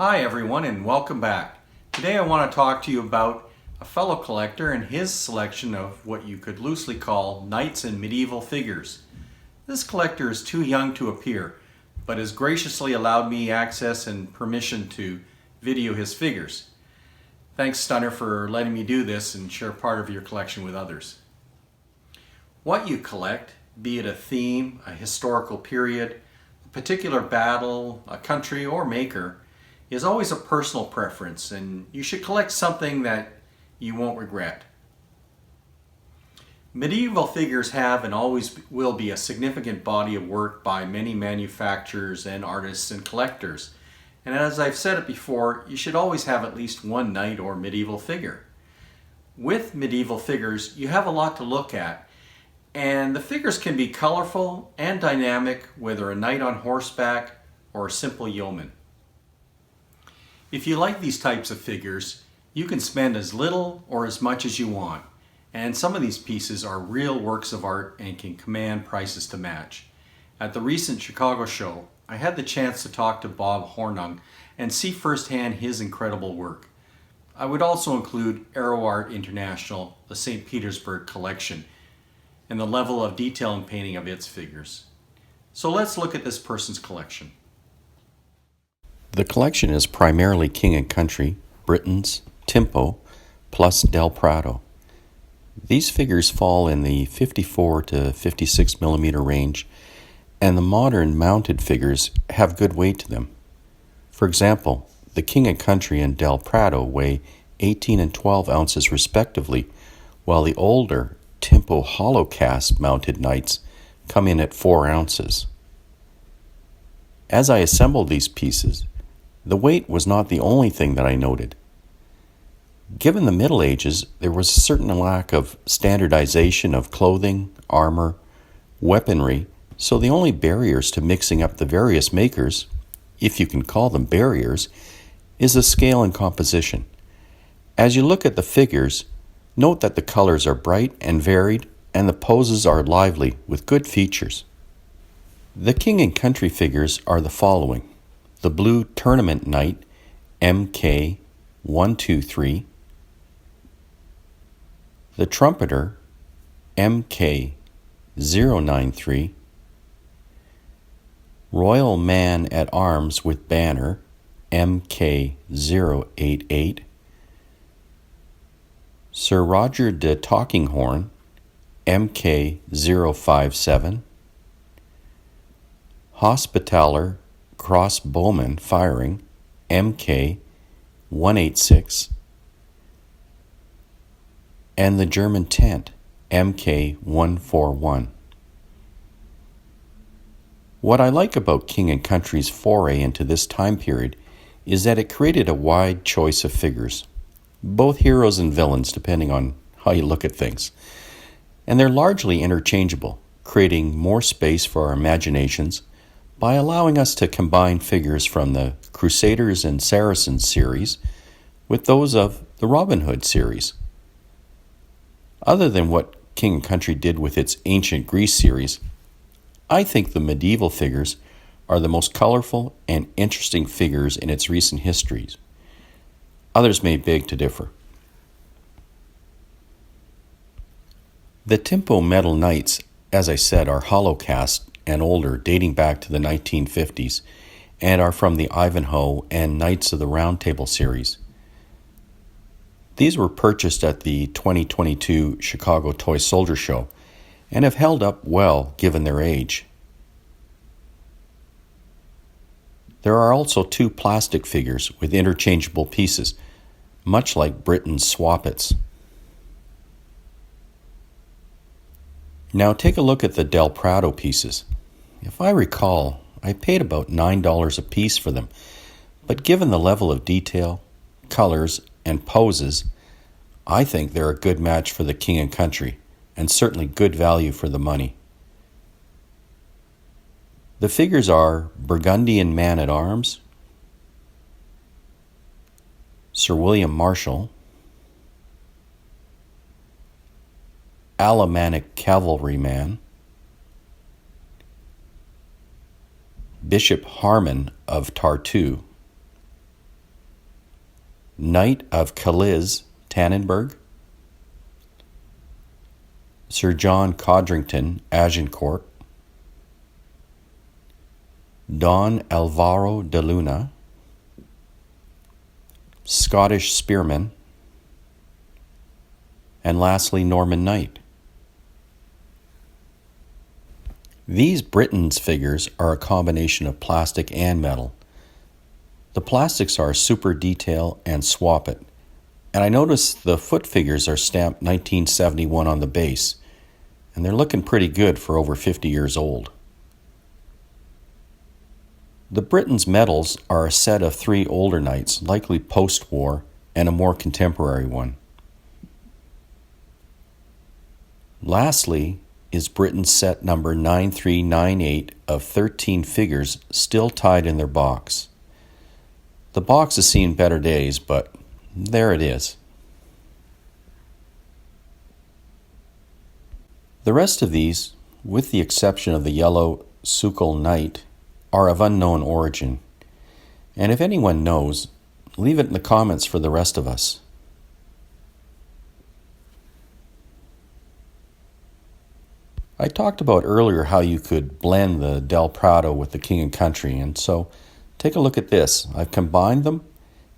Hi everyone and welcome back. Today I want to talk to you about a fellow collector and his selection of what you could loosely call knights and medieval figures. This collector is too young to appear, but has graciously allowed me access and permission to video his figures. Thanks Stunner for letting me do this and share part of your collection with others. What you collect, be it a theme, a historical period, a particular battle, a country, or maker, is always a personal preference, and you should collect something that you won't regret. Medieval figures have and always will be a significant body of work by many manufacturers and artists and collectors. And as I've said it before, you should always have at least one knight or medieval figure. With medieval figures, you have a lot to look at, and the figures can be colorful and dynamic, whether a knight on horseback or a simple yeoman. If you like these types of figures, you can spend as little or as much as you want, and some of these pieces are real works of art and can command prices to match. At the recent Chicago show, I had the chance to talk to Bob Hornung and see firsthand his incredible work. I would also include Aero Art International, the St. Petersburg collection, and the level of detail and painting of its figures. So let's look at this person's collection. The collection is primarily King and Country, Britain's, Timpo, plus Del Prado. These figures fall in the 54 to 56 millimeter range, and the modern mounted figures have good weight to them. For example, the King and Country and Del Prado weigh 18 and 12 ounces respectively, while the older Timpo hollow cast mounted knights come in at 4 ounces. As I assembled these pieces, the weight was not the only thing that I noted. Given the Middle Ages, there was a certain lack of standardization of clothing, armor, weaponry, so the only barriers to mixing up the various makers, if you can call them barriers, is the scale and composition. As you look at the figures, note that the colors are bright and varied, and the poses are lively with good features. The King and Country figures are the following: the Blue Tournament Knight, MK123, the Trumpeter, MK093, Royal Man at Arms with Banner, MK088, Sir Roger de Talkinghorn, MK057, Hospitaller Crossbowman Firing, MK186, and the German Tent, MK141. What I like about King and Country's foray into this time period is that it created a wide choice of figures, both heroes and villains depending on how you look at things. And they're largely interchangeable, creating more space for our imaginations by allowing us to combine figures from the Crusaders and Saracens series with those of the Robin Hood series. Other than what King and Country did with its Ancient Greece series, I think the medieval figures are the most colorful and interesting figures in its recent histories. Others may beg to differ. The Timpo metal knights, as I said, are hollow cast and older, dating back to the 1950s, and are from the Ivanhoe and Knights of the Round Table series. These were purchased at the 2022 Chicago Toy Soldier Show and have held up well given their age. There are also 2 plastic figures with interchangeable pieces, much like Britain's Swappets. Now take a look at the Del Prado pieces. If I recall, I paid about $9 a piece for them, but given the level of detail, colors, and poses, I think they're a good match for the King and Country, and certainly good value for the money. The figures are Burgundian Man-at-Arms, Sir William Marshall, Alemannic Cavalryman, Bishop Harman of Tartu, Knight of Caliz, Tannenberg, Sir John Codrington, Agincourt, Don Alvaro de Luna, Scottish Spearman, and lastly Norman Knight. These Britons figures are a combination of plastic and metal. The plastics are Super Detail and Swap It, and I noticed the foot figures are stamped 1971 on the base, and they're looking pretty good for over 50 years old. The Britons medals are a set of 3 older knights, likely post-war, and a more contemporary one. Lastly is Britain's set number 9398 of 13 figures still tied in their box. The box has seen better days, but there it is. The rest of these, with the exception of the yellow Sukal Knight, are of unknown origin. And if anyone knows, leave it in the comments for the rest of us. I talked about earlier how you could blend the Del Prado with the King and Country, and so take a look at this. I've combined them,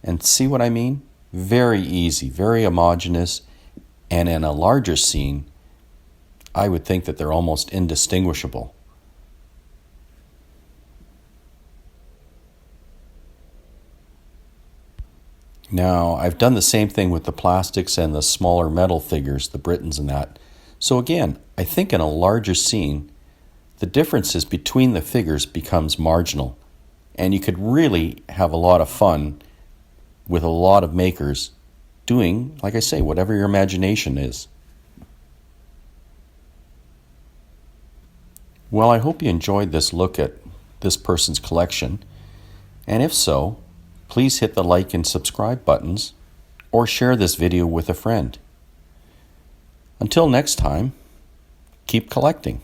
and see what I mean? Very easy, very homogeneous, and in a larger scene, I would think that they're almost indistinguishable. Now, I've done the same thing with the plastics and the smaller metal figures, the Britons and that. So again, I think in a larger scene, the differences between the figures becomes marginal. And you could really have a lot of fun with a lot of makers doing, like I say, whatever your imagination is. Well, I hope you enjoyed this look at this person's collection. And if so, please hit the like and subscribe buttons or share this video with a friend. Until next time, keep collecting.